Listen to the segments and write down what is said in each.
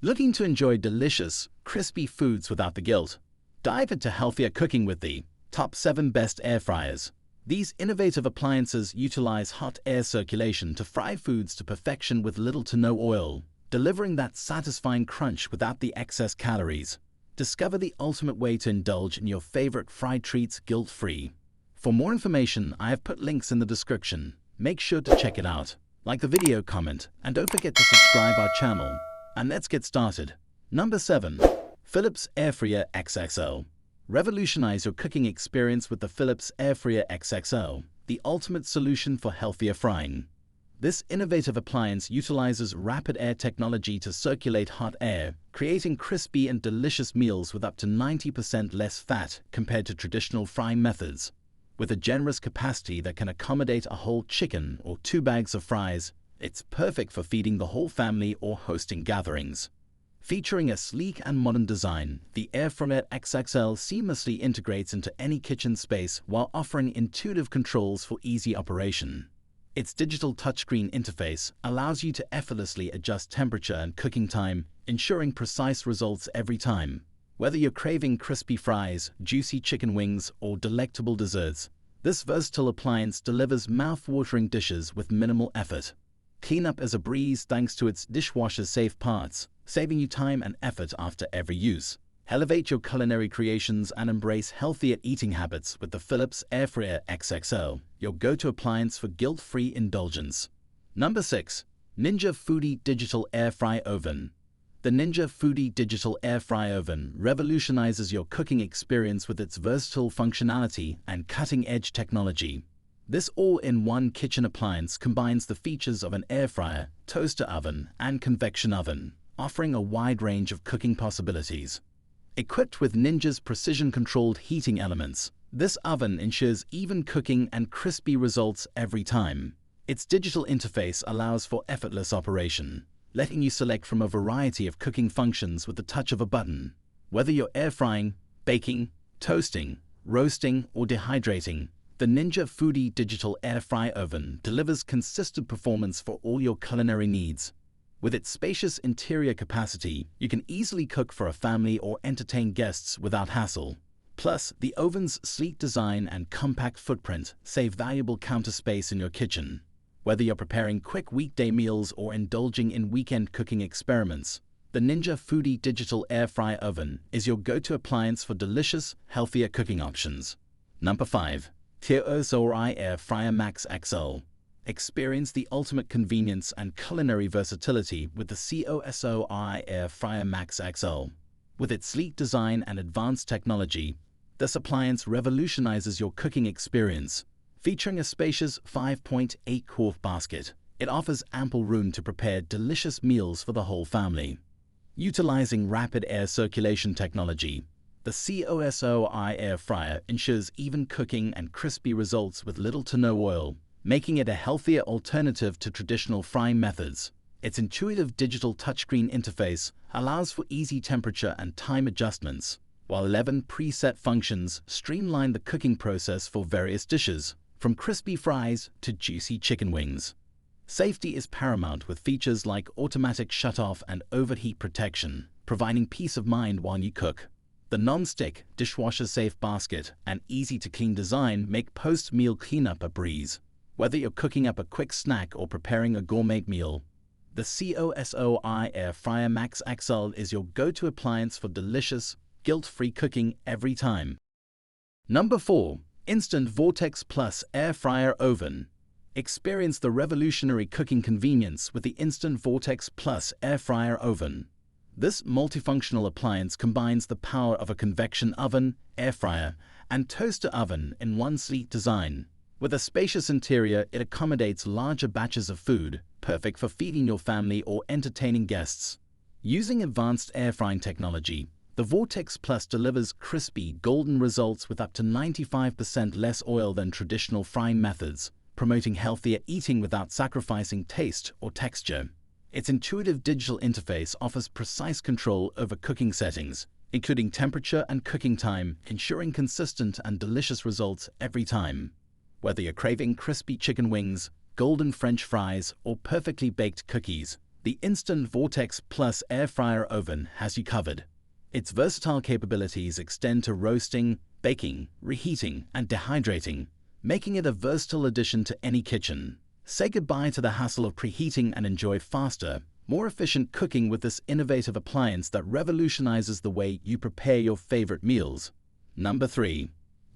Looking to enjoy delicious, crispy foods without the guilt? Dive into healthier cooking with the Top 7 Best Air Fryers. These innovative appliances utilize hot air circulation to fry foods to perfection with little to no oil, delivering that satisfying crunch without the excess calories. Discover the ultimate way to indulge in your favorite fried treats guilt-free. For more information, I have put links in the description. Make sure to check it out. Like the video, comment, and don't forget to subscribe our channel. And let's get started. Number 7. Phillips Air Fryer XXO. Revolutionize your cooking experience with the Phillips Air Fryer XXO, the ultimate solution for healthier frying. This innovative appliance utilizes rapid air technology to circulate hot air, creating crispy and delicious meals with up to 90% less fat compared to traditional frying methods. With a generous capacity that can accommodate a whole chicken or 2 bags of fries, it's perfect for feeding the whole family or hosting gatherings. Featuring a sleek and modern design, the Air Fryer XXL seamlessly integrates into any kitchen space while offering intuitive controls for easy operation. Its digital touchscreen interface allows you to effortlessly adjust temperature and cooking time, ensuring precise results every time. Whether you're craving crispy fries, juicy chicken wings, or delectable desserts, this versatile appliance delivers mouth-watering dishes with minimal effort. Cleanup is a breeze thanks to its dishwasher-safe parts, saving you time and effort after every use. Elevate your culinary creations and embrace healthier eating habits with the Phillips Air Fryer XXO, your go-to appliance for guilt-free indulgence. Number 6. Ninja Foodie Digital Air Fry Oven. The Ninja Foodie Digital Air Fry Oven revolutionizes your cooking experience with its versatile functionality and cutting-edge technology. This all-in-one kitchen appliance combines the features of an air fryer, toaster oven, and convection oven, offering a wide range of cooking possibilities. Equipped with Ninja's precision-controlled heating elements, this oven ensures even cooking and crispy results every time. Its digital interface allows for effortless operation, letting you select from a variety of cooking functions with the touch of a button. Whether you're air frying, baking, toasting, roasting, or dehydrating, the Ninja Foodie Digital Air Fry Oven delivers consistent performance for all your culinary needs. With its spacious interior capacity, you can easily cook for a family or entertain guests without hassle. Plus, the oven's sleek design and compact footprint save valuable counter space in your kitchen. Whether you're preparing quick weekday meals or indulging in weekend cooking experiments, the Ninja Foodie Digital Air Fry Oven is your go-to appliance for delicious, healthier cooking options. Number 5. Torai Air Fryer Max XL. Experience the ultimate convenience and culinary versatility with the Torai Air Fryer Max XL. With its sleek design and advanced technology, this appliance revolutionizes your cooking experience. Featuring a spacious 5.8-quart basket, it offers ample room to prepare delicious meals for the whole family. Utilizing rapid air circulation technology, the Torai Air Fryer ensures even cooking and crispy results with little to no oil, making it a healthier alternative to traditional frying methods. Its intuitive digital touchscreen interface allows for easy temperature and time adjustments, while 11 preset functions streamline the cooking process for various dishes, from crispy fries to juicy chicken wings. Safety is paramount with features like automatic shutoff and overheat protection, providing peace of mind while you cook. The non-stick, dishwasher-safe basket and easy-to-clean design make post-meal cleanup a breeze. Whether you're cooking up a quick snack or preparing a gourmet meal, the Torai Air Fryer Max XL is your go-to appliance for delicious, guilt-free cooking every time. Number 4. Instant Vortex Plus Air Fryer Oven. Experience the revolutionary cooking convenience with the Instant Vortex Plus Air Fryer Oven. This multifunctional appliance combines the power of a convection oven, air fryer, and toaster oven in one sleek design. With a spacious interior, it accommodates larger batches of food, perfect for feeding your family or entertaining guests. Using advanced air frying technology, the Vortex Plus delivers crispy, golden results with up to 95% less oil than traditional frying methods, promoting healthier eating without sacrificing taste or texture. Its intuitive digital interface offers precise control over cooking settings, including temperature and cooking time, ensuring consistent and delicious results every time. Whether you're craving crispy chicken wings, golden French fries, or perfectly baked cookies, the instant Vortex Plus air fryer oven has you covered. Its versatile capabilities extend to roasting, baking, reheating, and dehydrating, making it a versatile addition to any kitchen. Say goodbye to the hassle of preheating and enjoy faster, more efficient cooking with this innovative appliance that revolutionizes the way you prepare your favorite meals. Number 3.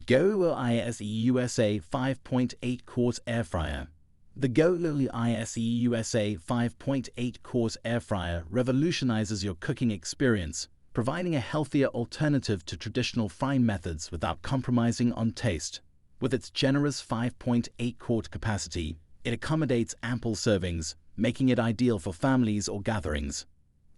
GoIse USA 5.8-quart Air Fryer. The GoIse USA 5.8-quart air fryer revolutionizes your cooking experience, providing a healthier alternative to traditional frying methods without compromising on taste. With its generous 5.8-quart capacity, it accommodates ample servings, making it ideal for families or gatherings.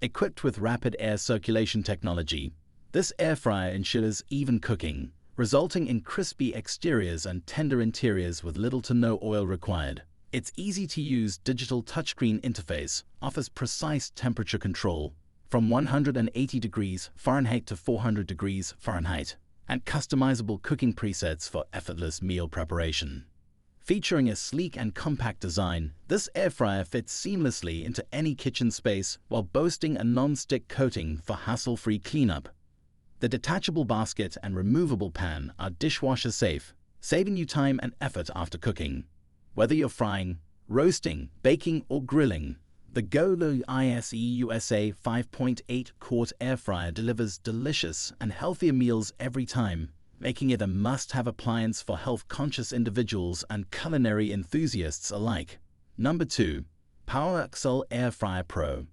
Equipped with rapid air circulation technology, this air fryer ensures even cooking, resulting in crispy exteriors and tender interiors with little to no oil required. Its easy-to-use digital touchscreen interface offers precise temperature control from 180 degrees Fahrenheit to 400 degrees Fahrenheit, and customizable cooking presets for effortless meal preparation. Featuring a sleek and compact design, this air fryer fits seamlessly into any kitchen space while boasting a non-stick coating for hassle-free cleanup. The detachable basket and removable pan are dishwasher safe, saving you time and effort after cooking. Whether you're frying, roasting, baking, or grilling, the GoIse USA 5.8-quart air fryer delivers delicious and healthier meals every time, making it a must-have appliance for health-conscious individuals and culinary enthusiasts alike. Number 2. PowerXL Air Fryer Pro.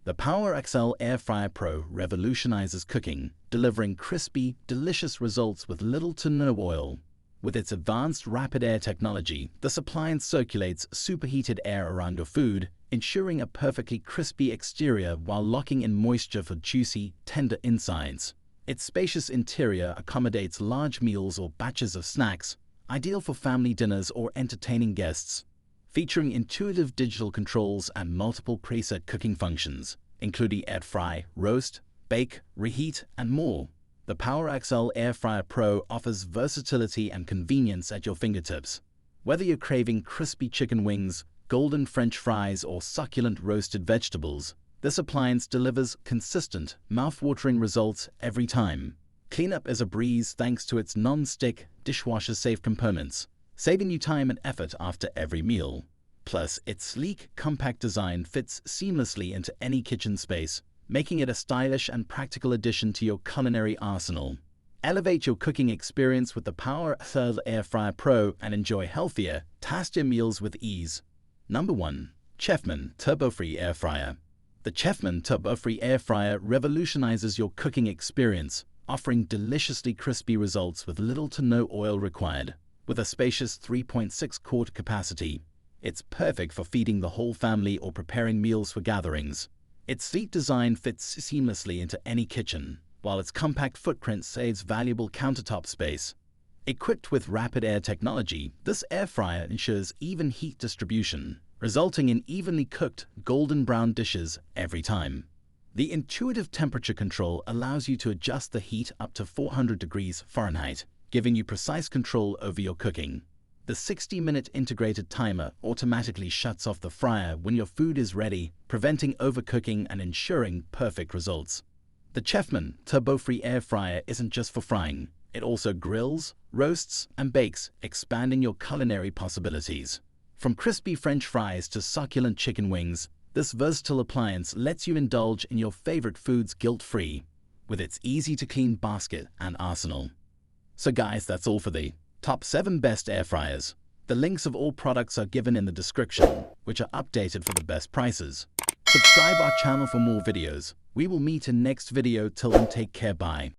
The PowerXL Air Fryer Pro revolutionizes cooking, delivering crispy, delicious results with little to no oil. With its advanced rapid air technology, this appliance circulates superheated air around your food, ensuring a perfectly crispy exterior while locking in moisture for juicy, tender insides. Its spacious interior accommodates large meals or batches of snacks, ideal for family dinners or entertaining guests. Featuring intuitive digital controls and multiple preset cooking functions, including air fry, roast, bake, reheat, and more, the PowerXL Air Fryer Pro offers versatility and convenience at your fingertips. Whether you're craving crispy chicken wings, golden French fries, or succulent roasted vegetables, this appliance delivers consistent, mouth-watering results every time. Cleanup is a breeze thanks to its non-stick, dishwasher-safe components, saving you time and effort after every meal. Plus, its sleek, compact design fits seamlessly into any kitchen space, making it a stylish and practical addition to your culinary arsenal. Elevate your cooking experience with the PowerXL Air Fryer Pro and enjoy healthier, tastier meals with ease. Number 1. Chefman Turbo-Free Air Fryer. The Chefman Turbo-Free Air Fryer revolutionizes your cooking experience, offering deliciously crispy results with little to no oil required. With a spacious 3.6-quart capacity, it's perfect for feeding the whole family or preparing meals for gatherings. Its sleek design fits seamlessly into any kitchen, while its compact footprint saves valuable countertop space. Equipped with rapid air technology, this air fryer ensures even heat distribution, resulting in evenly cooked, golden brown dishes every time. The intuitive temperature control allows you to adjust the heat up to 400 degrees Fahrenheit, giving you precise control over your cooking. The 60-minute integrated timer automatically shuts off the fryer when your food is ready, preventing overcooking and ensuring perfect results. The Chefman Turbo-Free Air Fryer isn't just for frying. It also grills, roasts, and bakes, expanding your culinary possibilities. From crispy French fries to succulent chicken wings, this versatile appliance lets you indulge in your favorite foods guilt-free, with its easy-to-clean basket and arsenal. So guys, that's all for the Top 7 Best Air Fryers. The links of all products are given in the description, which are updated for the best prices. Subscribe our channel for more videos. We will meet in next video. Till then, take care. Bye.